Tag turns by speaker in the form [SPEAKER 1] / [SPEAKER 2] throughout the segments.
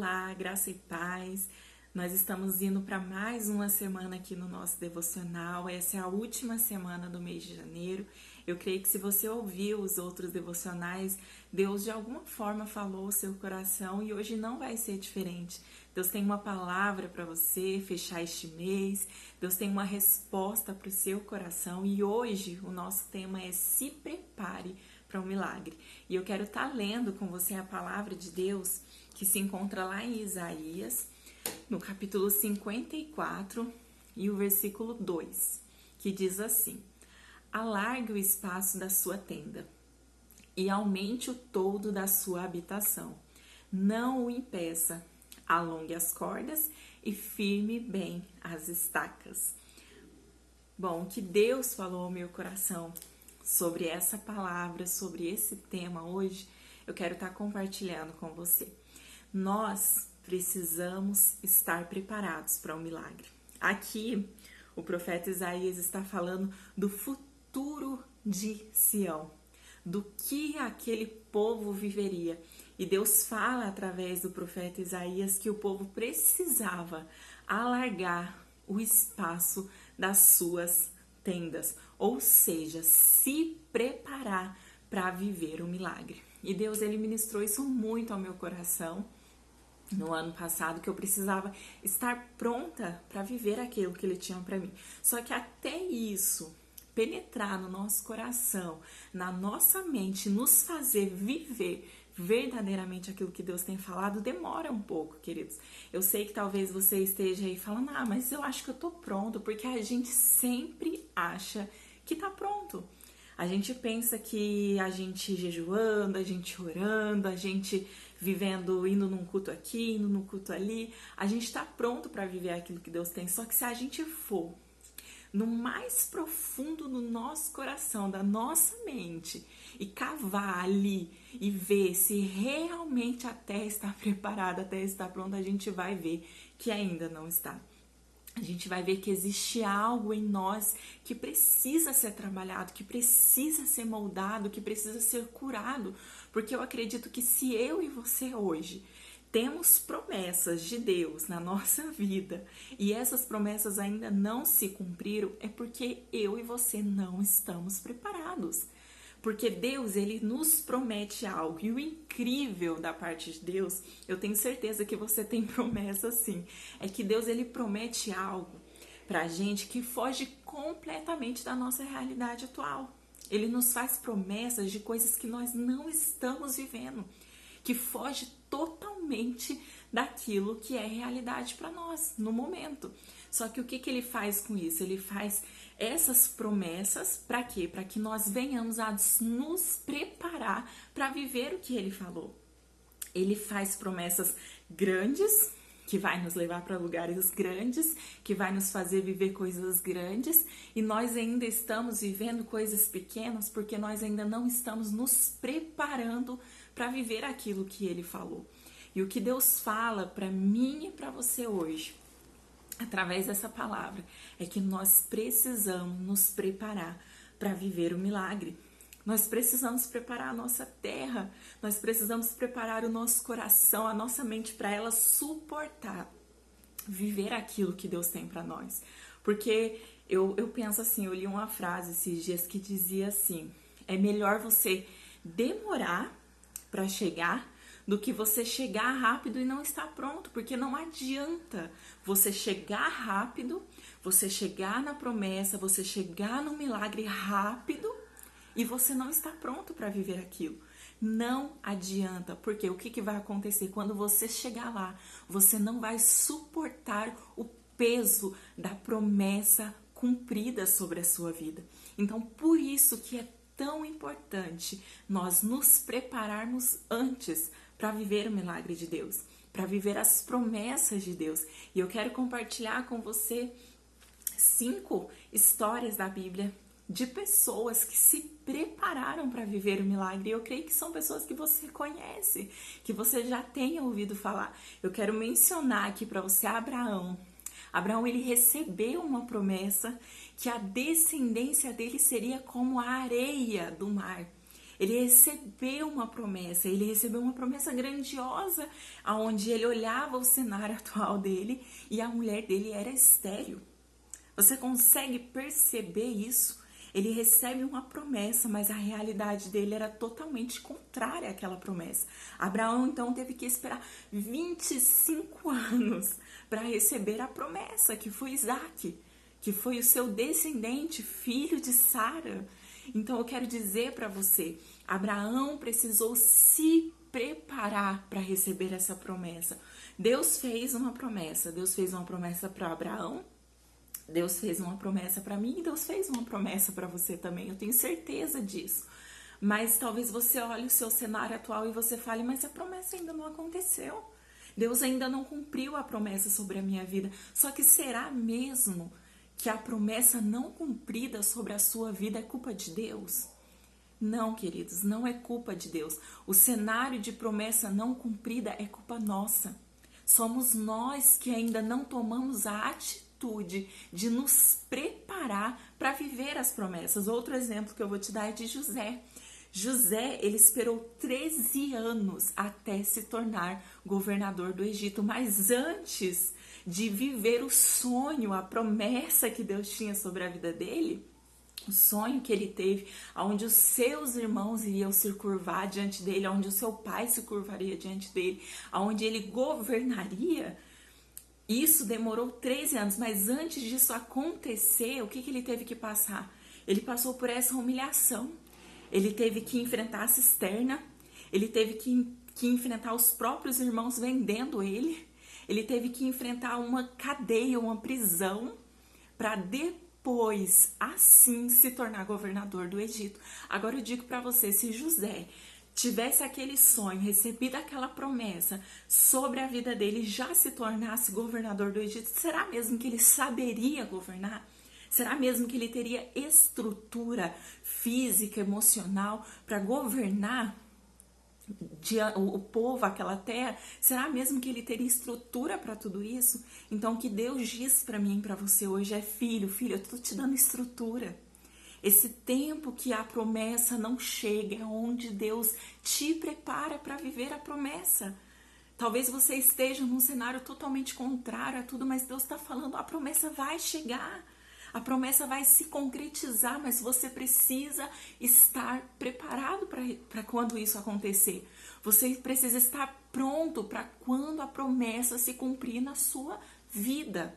[SPEAKER 1] Olá, graça e paz. Nós estamos indo para mais uma semana aqui no nosso devocional. Essa é a última semana do mês de janeiro. Eu creio que se você ouviu os outros devocionais, Deus de alguma forma falou o seu coração e hoje não vai ser diferente. Deus tem uma palavra para você fechar este mês. Deus tem uma resposta para o seu coração e hoje o nosso tema é se prepare para um milagre. E eu quero estar lendo com você a palavra de Deus que se encontra lá em Isaías, no capítulo 54 e o versículo 2, que diz assim: alargue o espaço da sua tenda e aumente o toldo da sua habitação. Não o impeça, alongue as cordas e firme bem as estacas. Bom, que Deus falou ao meu coração sobre essa palavra, sobre esse tema hoje, eu quero estar compartilhando com você. Nós precisamos estar preparados para um milagre. Aqui, o profeta Isaías está falando do futuro de Sião, do que aquele povo viveria. E Deus fala através do profeta Isaías que o povo precisava alargar o espaço das suas tendas, ou seja, se preparar para viver o milagre. E Deus, ele ministrou isso muito ao meu coração no ano passado, que eu precisava estar pronta para viver aquilo que ele tinha para mim. Só que até isso penetrar no nosso coração, na nossa mente, nos fazer viver verdadeiramente aquilo que Deus tem falado, demora um pouco, queridos. Eu sei que talvez você esteja aí falando, mas eu acho que eu tô pronto, porque a gente sempre acha que tá pronto. A gente pensa que a gente jejuando, a gente orando, a gente vivendo, indo num culto aqui, indo num culto ali, a gente tá pronto para viver aquilo que Deus tem. Só que se a gente for no mais profundo do nosso coração, da nossa mente, e cavar ali e ver se realmente a terra está preparada, a terra está pronta, a gente vai ver que ainda não está. A gente vai ver que existe algo em nós que precisa ser trabalhado, que precisa ser moldado, que precisa ser curado, porque eu acredito que se eu e você hoje temos promessas de Deus na nossa vida e essas promessas ainda não se cumpriram, é porque eu e você não estamos preparados. Porque Deus, ele nos promete algo. E o incrível da parte de Deus, eu tenho certeza que você tem promessa sim, é que Deus, ele promete algo pra gente que foge completamente da nossa realidade atual. Ele nos faz promessas de coisas que nós não estamos vivendo, que foge totalmente daquilo que é realidade para nós no momento. Só que o que ele faz com isso? Ele faz essas promessas para quê? Para que nós venhamos a nos preparar para viver o que ele falou. Ele faz promessas grandes, que vai nos levar para lugares grandes, que vai nos fazer viver coisas grandes, e nós ainda estamos vivendo coisas pequenas porque nós ainda não estamos nos preparando para viver aquilo que ele falou. E o que Deus fala para mim e para você hoje, através dessa palavra, é que nós precisamos nos preparar para viver o milagre. Nós precisamos preparar a nossa terra, nós precisamos preparar o nosso coração, a nossa mente para ela suportar, viver aquilo que Deus tem para nós. Porque eu penso assim, eu li uma frase esses dias que dizia assim: é melhor você demorar para chegar do que você chegar rápido e não estar pronto, porque não adianta você chegar rápido, você chegar na promessa, você chegar no milagre rápido e você não está pronto para viver aquilo. Não adianta, porque o que vai acontecer? Quando você chegar lá, você não vai suportar o peso da promessa cumprida sobre a sua vida. Então, por isso que é tão importante nós nos prepararmos antes para viver o milagre de Deus, para viver as promessas de Deus. E eu quero compartilhar com você 5 histórias da Bíblia de pessoas que se prepararam para viver o milagre. E eu creio que são pessoas que você conhece, que você já tenha ouvido falar. Eu quero mencionar aqui para você Abraão. Abraão, ele recebeu uma promessa que a descendência dele seria como a areia do mar. Ele recebeu uma promessa grandiosa, aonde ele olhava o cenário atual dele e a mulher dele era estéril. Você consegue perceber isso? Ele recebe uma promessa, mas a realidade dele era totalmente contrária àquela promessa. Abraão então teve que esperar 25 anos para receber a promessa, que foi Isaque, que foi o seu descendente, filho de Sara. Então eu quero dizer para você, Abraão precisou se preparar para receber essa promessa. Deus fez uma promessa para Abraão, Deus fez uma promessa para mim e Deus fez uma promessa para você também, eu tenho certeza disso. Mas talvez você olhe o seu cenário atual e você fale, mas a promessa ainda não aconteceu. Deus ainda não cumpriu a promessa sobre a minha vida. Só que será mesmo que a promessa não cumprida sobre a sua vida é culpa de Deus? Não, queridos, não é culpa de Deus. O cenário de promessa não cumprida é culpa nossa. Somos nós que ainda não tomamos a atitude de nos preparar para viver as promessas. Outro exemplo que eu vou te dar é de José. José, ele esperou 13 anos até se tornar governador do Egito, mas antes de viver o sonho, a promessa que Deus tinha sobre a vida dele, o sonho que ele teve, onde os seus irmãos iriam se curvar diante dele, onde o seu pai se curvaria diante dele, onde ele governaria, isso demorou 13 anos, mas antes disso acontecer, o que ele teve que passar? Ele passou por essa humilhação, ele teve que enfrentar a cisterna, ele teve que enfrentar os próprios irmãos vendendo ele teve que enfrentar uma cadeia, uma prisão, para depois, assim, se tornar governador do Egito. Agora eu digo para você, se José tivesse aquele sonho, recebido aquela promessa sobre a vida dele, já se tornasse governador do Egito, será mesmo que ele saberia governar? Será mesmo que ele teria estrutura física, emocional para governar o povo, aquela terra? Será mesmo que ele teria estrutura para tudo isso? Então o que Deus diz para mim e para você hoje é: filho, eu estou te dando estrutura. Esse tempo que a promessa não chega é onde Deus te prepara para viver a promessa. Talvez você esteja num cenário totalmente contrário a tudo, mas Deus está falando, a promessa vai chegar. A promessa vai se concretizar, mas você precisa estar preparado para quando isso acontecer. Você precisa estar pronto para quando a promessa se cumprir na sua vida.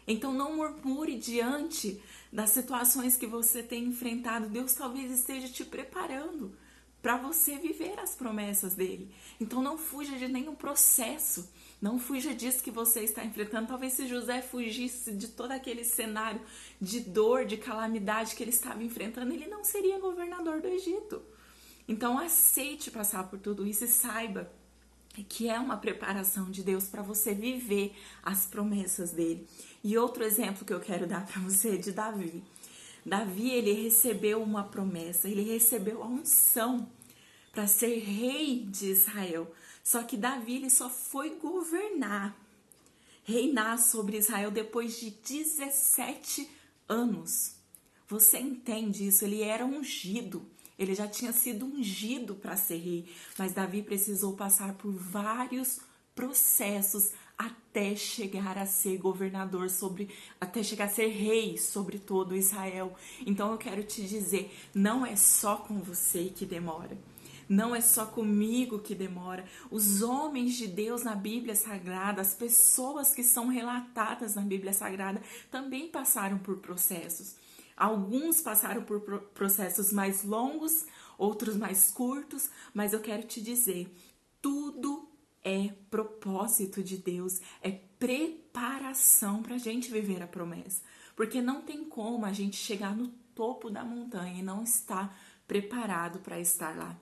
[SPEAKER 1] Então não murmure diante das situações que você tem enfrentado. Deus talvez esteja te preparando para você viver as promessas dele. Então não fuja de nenhum processo. Não fuja disso que você está enfrentando. Talvez se José fugisse de todo aquele cenário de dor, de calamidade que ele estava enfrentando, ele não seria governador do Egito. Então aceite passar por tudo isso e saiba que é uma preparação de Deus para você viver as promessas dele. E outro exemplo que eu quero dar para você é de Davi. Davi, ele recebeu uma promessa, ele recebeu a unção para ser rei de Israel. Só que Davi, ele só foi reinar sobre Israel depois de 17 anos. Você entende isso? Ele era ungido. Ele já tinha sido ungido para ser rei. Mas Davi precisou passar por vários processos até chegar a ser governador até chegar a ser rei sobre todo Israel. Então eu quero te dizer, não é só com você que demora. Não é só comigo que demora. Os homens de Deus na Bíblia Sagrada, as pessoas que são relatadas na Bíblia Sagrada, também passaram por processos. Alguns passaram por processos mais longos, outros mais curtos, mas eu quero te dizer, tudo é propósito de Deus, é preparação para a gente viver a promessa. Porque não tem como a gente chegar no topo da montanha e não estar preparado para estar lá.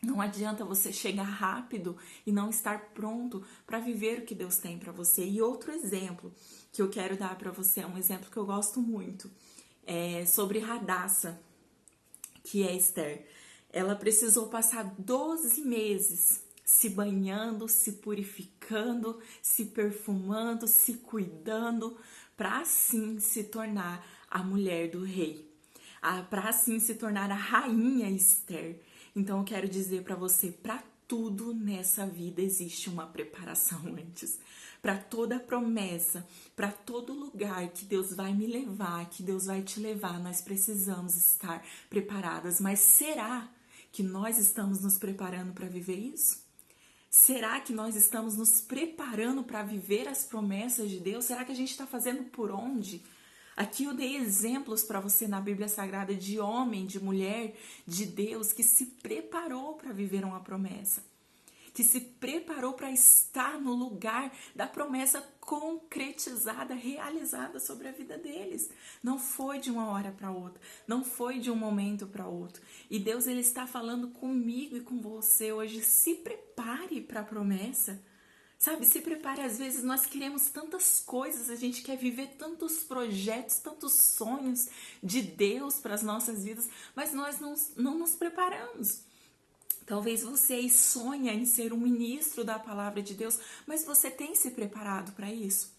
[SPEAKER 1] Não adianta você chegar rápido e não estar pronto para viver o que Deus tem para você. E outro exemplo que eu quero dar para você, é um exemplo que eu gosto muito, é sobre Radassa, que é Esther. Ela precisou passar 12 meses se banhando, se purificando, se perfumando, se cuidando, para assim se tornar a mulher do rei, para assim se tornar a rainha Esther. Então eu quero dizer para você, para tudo nessa vida existe uma preparação antes. Para toda promessa, para todo lugar que Deus vai me levar, que Deus vai te levar, nós precisamos estar preparadas. Mas será que nós estamos nos preparando para viver isso? Será que nós estamos nos preparando para viver as promessas de Deus? Será que a gente está fazendo por onde? Aqui eu dei exemplos para você na Bíblia Sagrada de homem, de mulher, de Deus que se preparou para viver uma promessa, que se preparou para estar no lugar da promessa concretizada, realizada sobre a vida deles. Não foi de uma hora para outra, não foi de um momento para outro. E Deus ele está falando comigo e com você hoje, se prepare para a promessa. Sabe, se prepare, às vezes nós queremos tantas coisas, a gente quer viver tantos projetos, tantos sonhos de Deus para as nossas vidas, mas nós não nos preparamos. Talvez você sonha em ser um ministro da palavra de Deus, mas você tem se preparado para isso?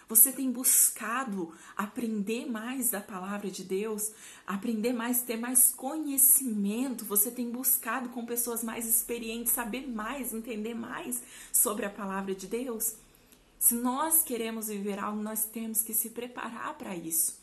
[SPEAKER 1] Você tem buscado aprender mais da palavra de Deus, aprender mais, ter mais conhecimento? Você tem buscado com pessoas mais experientes, saber mais, entender mais sobre a palavra de Deus? Se nós queremos viver algo, nós temos que se preparar para isso.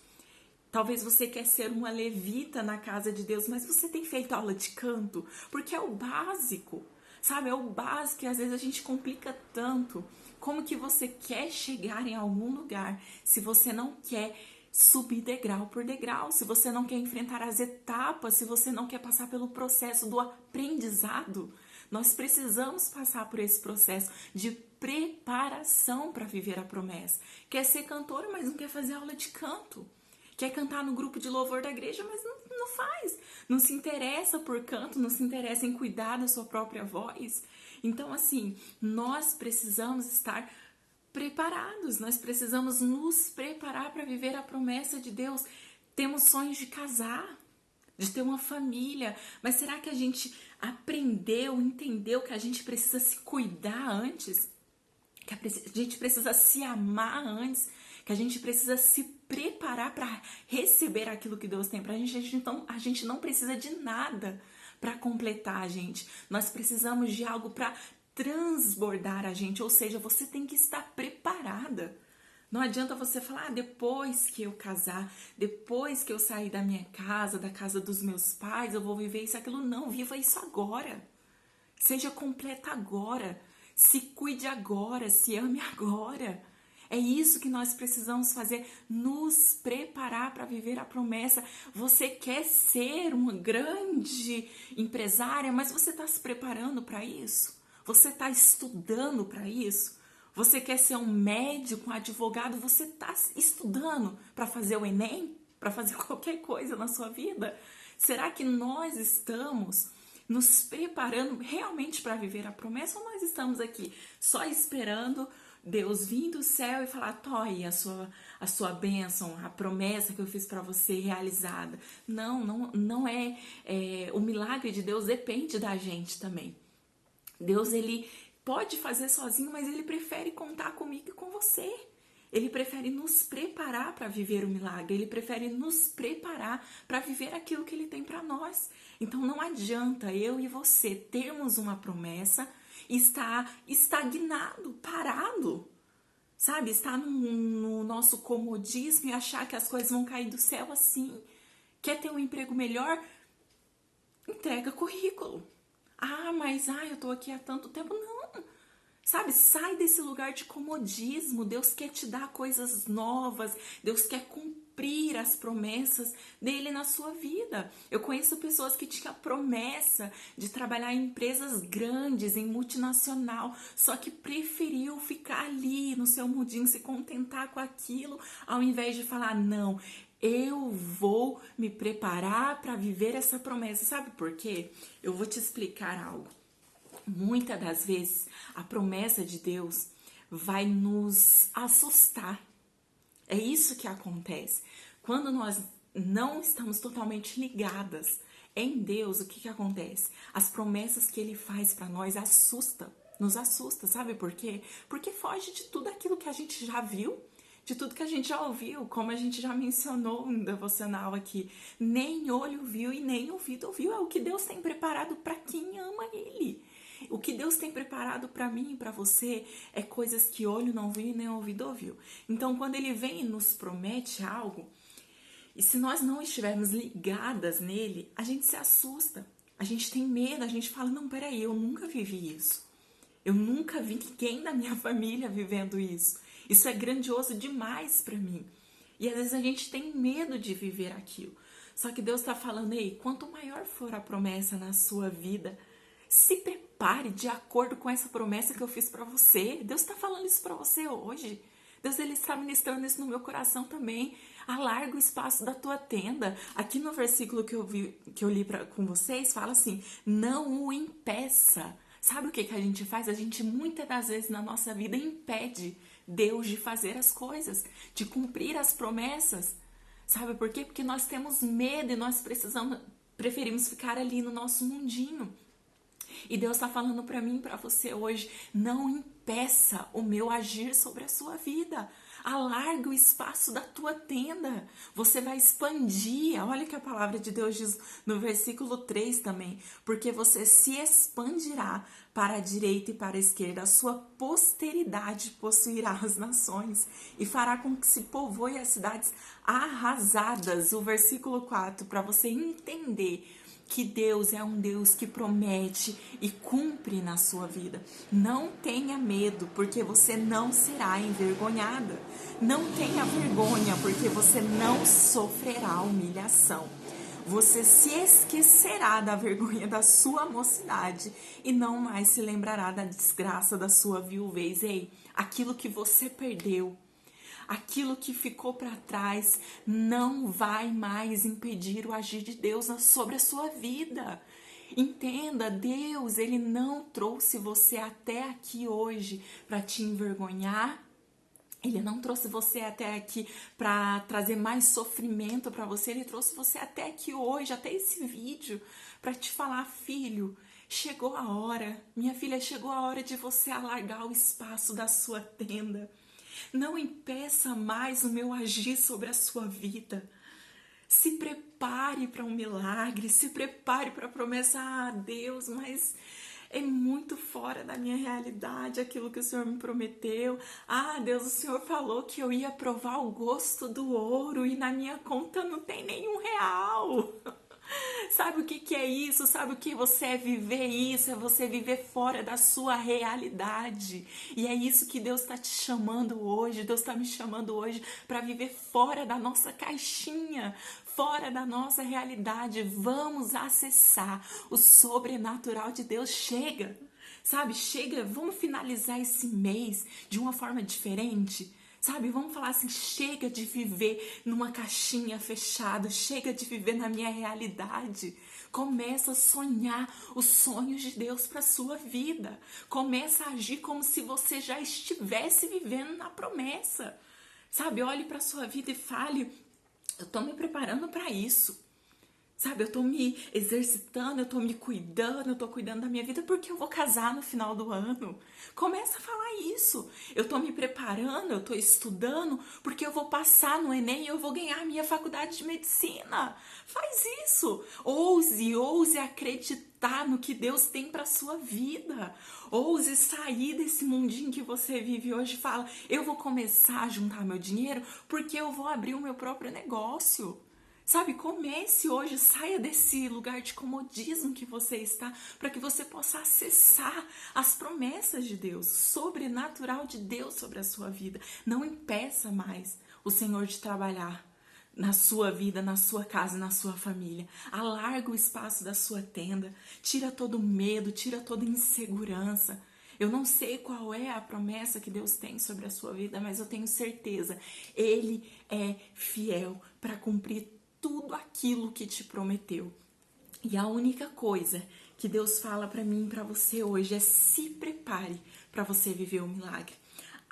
[SPEAKER 1] Talvez você quer ser uma levita na casa de Deus, mas você tem feito aula de canto? Porque é o básico, sabe? É o básico e às vezes a gente complica tanto. Como que você quer chegar em algum lugar se você não quer subir degrau por degrau, se você não quer enfrentar as etapas, se você não quer passar pelo processo do aprendizado? Nós precisamos passar por esse processo de preparação para viver a promessa. Quer ser cantora, mas não quer fazer aula de canto. Quer cantar no grupo de louvor da igreja, mas não faz. Não se interessa por canto, não se interessa em cuidar da sua própria voz. Então, assim, nós precisamos estar preparados, nós precisamos nos preparar para viver a promessa de Deus. Temos sonhos de casar, de ter uma família, mas será que a gente aprendeu, entendeu que a gente precisa se cuidar antes? Que a gente precisa se amar antes? Que a gente precisa se preparar para receber aquilo que Deus tem pra gente? Então, a gente não precisa de nada para completar a gente. Nós precisamos de algo para transbordar a gente, ou seja, você tem que estar preparada. Não adianta você falar, depois que eu casar, depois que eu sair da minha casa, da casa dos meus pais, eu vou viver isso, aquilo. Não, viva isso agora. Seja completa agora. Se cuide agora, se ame agora. É isso que nós precisamos fazer, nos preparar para viver a promessa. Você quer ser uma grande empresária, mas você está se preparando para isso? Você está estudando para isso? Você quer ser um médico, um advogado, você está estudando para fazer o Enem? Para fazer qualquer coisa na sua vida? Será que nós estamos nos preparando realmente para viver a promessa, ou nós estamos aqui só esperando Deus vir do céu e falar, toie a sua bênção, a promessa que eu fiz para você realizada? Não é, o milagre de Deus depende da gente também. Deus, ele pode fazer sozinho, mas ele prefere contar comigo e com você. Ele prefere nos preparar para viver o milagre, ele prefere nos preparar para viver aquilo que ele tem para nós. Então não adianta eu e você termos uma promessa e estar estagnado, parado, sabe? Estar no nosso comodismo e achar que as coisas vão cair do céu assim. Quer ter um emprego melhor? Entrega currículo. Mas eu tô aqui há tanto tempo. Não. Sabe, sai desse lugar de comodismo. Deus quer te dar coisas novas. Deus quer cumprir as promessas dele na sua vida. Eu conheço pessoas que tinham a promessa de trabalhar em empresas grandes, em multinacional, só que preferiu ficar ali no seu mundinho, se contentar com aquilo, ao invés de falar, não, eu vou me preparar para viver essa promessa. Sabe por quê? Eu vou te explicar algo. Muitas das vezes, a promessa de Deus vai nos assustar. É isso que acontece. Quando nós não estamos totalmente ligadas em Deus, o que acontece? As promessas que Ele faz para nós nos assusta. Sabe por quê? Porque foge de tudo aquilo que a gente já viu, de tudo que a gente já ouviu, como a gente já mencionou no devocional aqui. Nem olho viu e nem ouvido ouviu. É o que Deus tem preparado para quem ama Ele. O que Deus tem preparado para mim e para você é coisas que olho não viu e nem ouvido ouviu. Então, quando Ele vem e nos promete algo, e se nós não estivermos ligadas nele, a gente se assusta, a gente tem medo, a gente fala, não, peraí, eu nunca vivi isso. Eu nunca vi ninguém da minha família vivendo isso. Isso é grandioso demais para mim. E às vezes a gente tem medo de viver aquilo. Só que Deus está falando, ei, quanto maior for a promessa na sua vida, se prepare de acordo com essa promessa que eu fiz para você. Deus está falando isso para você hoje. Deus, Ele está ministrando isso no meu coração também. Alarga o espaço da tua tenda. Aqui no versículo que eu li com vocês, fala assim, não o impeça. Sabe o que a gente faz? A gente muitas das vezes na nossa vida impede Deus de fazer as coisas, de cumprir as promessas. Sabe por quê? Porque nós temos medo e nós preferimos ficar ali no nosso mundinho. E Deus está falando para mim e para você hoje, não impeça o meu agir sobre a sua vida. Alarga o espaço da tua tenda. Você vai expandir. Olha o que a palavra de Deus diz no versículo 3 também. Porque você se expandirá para a direita e para a esquerda. A sua posteridade possuirá as nações e fará com que se povoe as cidades arrasadas. O versículo 4, para você entender que Deus é um Deus que promete e cumpre na sua vida. Não tenha medo, porque você não será envergonhada. Não tenha vergonha, porque você não sofrerá humilhação. Você se esquecerá da vergonha da sua mocidade e não mais se lembrará da desgraça da sua viuvez. Ei, aquilo que você perdeu, aquilo que ficou para trás não vai mais impedir o agir de Deus sobre a sua vida. Entenda, Deus, Ele não trouxe você até aqui hoje para te envergonhar. Ele não trouxe você até aqui para trazer mais sofrimento para você. Ele trouxe você até aqui hoje, até esse vídeo, para te falar, filho, chegou a hora, minha filha, chegou a hora de você alargar o espaço da sua tenda. Não impeça mais o meu agir sobre a sua vida. Se prepare para um milagre, se prepare para a promessa. Ah, Deus, mas é muito fora da minha realidade aquilo que o Senhor me prometeu. Ah, Deus, o Senhor falou que eu ia provar o gosto do ouro e na minha conta não tem nenhum real. Sabe o que é isso? Sabe o que você é viver isso? É você viver fora da sua realidade. E é isso que Deus está te chamando hoje. Deus está me chamando hoje para viver fora da nossa caixinha, fora da nossa realidade. Vamos acessar o sobrenatural de Deus. Chega, sabe? Chega, vamos finalizar esse mês de uma forma diferente. Sabe, vamos falar assim, chega de viver numa caixinha fechada, chega de viver na minha realidade. Começa a sonhar os sonhos de Deus para sua vida. Começa a agir como se você já estivesse vivendo na promessa. Sabe, olhe para sua vida e fale, eu estou me preparando para isso. Sabe, eu estou me exercitando, eu estou me cuidando, eu estou cuidando da minha vida porque eu vou casar no final do ano. Começa a falar isso. Eu estou me preparando, eu estou estudando porque eu vou passar no Enem e eu vou ganhar a minha faculdade de medicina. Faz isso. Ouse acreditar no que Deus tem para sua vida. Ouse sair desse mundinho que você vive hoje e fala, eu vou começar a juntar meu dinheiro porque eu vou abrir o meu próprio negócio. Sabe, comece hoje, saia desse lugar de comodismo que você está, para que você possa acessar as promessas de Deus, o sobrenatural de Deus sobre a sua vida. Não impeça mais o Senhor de trabalhar na sua vida, na sua casa, na sua família. Alarga o espaço da sua tenda, tira todo o medo, tira toda a insegurança. Eu não sei qual é a promessa que Deus tem sobre a sua vida, mas eu tenho certeza, Ele é fiel para cumprir tudo aquilo que te prometeu. E a única coisa que Deus fala para mim e para você hoje é se prepare para você viver o milagre.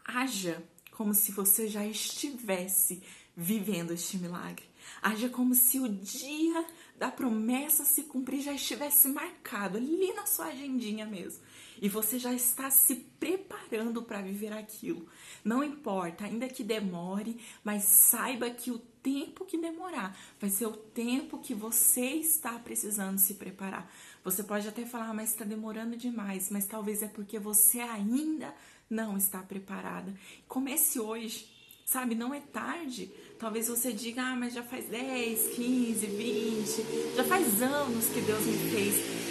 [SPEAKER 1] Haja como se você já estivesse vivendo este milagre. Haja como se o dia da promessa se cumprir já estivesse marcado ali na sua agendinha mesmo. E você já está se preparando para viver aquilo. Não importa, ainda que demore, mas saiba que o tempo que demorar vai ser o tempo que você está precisando se preparar. Você pode até falar, mas está demorando demais, mas talvez é porque você ainda não está preparada. Comece hoje, sabe? Não é tarde. Talvez você diga, mas já faz 10, 15, 20, já faz anos que Deus me fez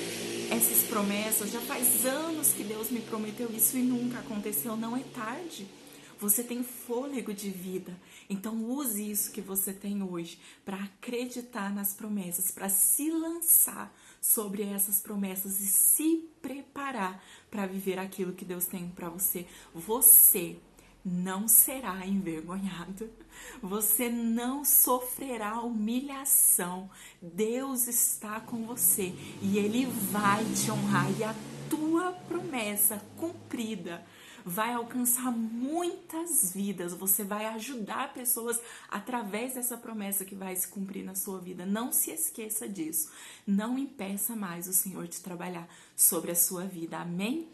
[SPEAKER 1] essas promessas, já faz anos que Deus me prometeu isso e nunca aconteceu. Não é tarde. Você tem fôlego de vida, então use isso que você tem hoje para acreditar nas promessas, para se lançar sobre essas promessas e se preparar para viver aquilo que Deus tem para você. Você não será envergonhado, você não sofrerá humilhação. Deus está com você e Ele vai te honrar, e a tua promessa cumprida vai alcançar muitas vidas. Você vai ajudar pessoas através dessa promessa que vai se cumprir na sua vida. Não se esqueça disso. Não impeça mais o Senhor de trabalhar sobre a sua vida. Amém?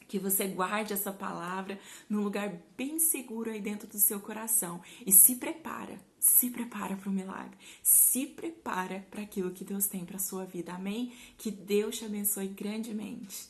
[SPEAKER 1] Que você guarde essa palavra num lugar bem seguro aí dentro do seu coração. E se prepara para o milagre. Se prepara para aquilo que Deus tem para a sua vida. Amém? Que Deus te abençoe grandemente.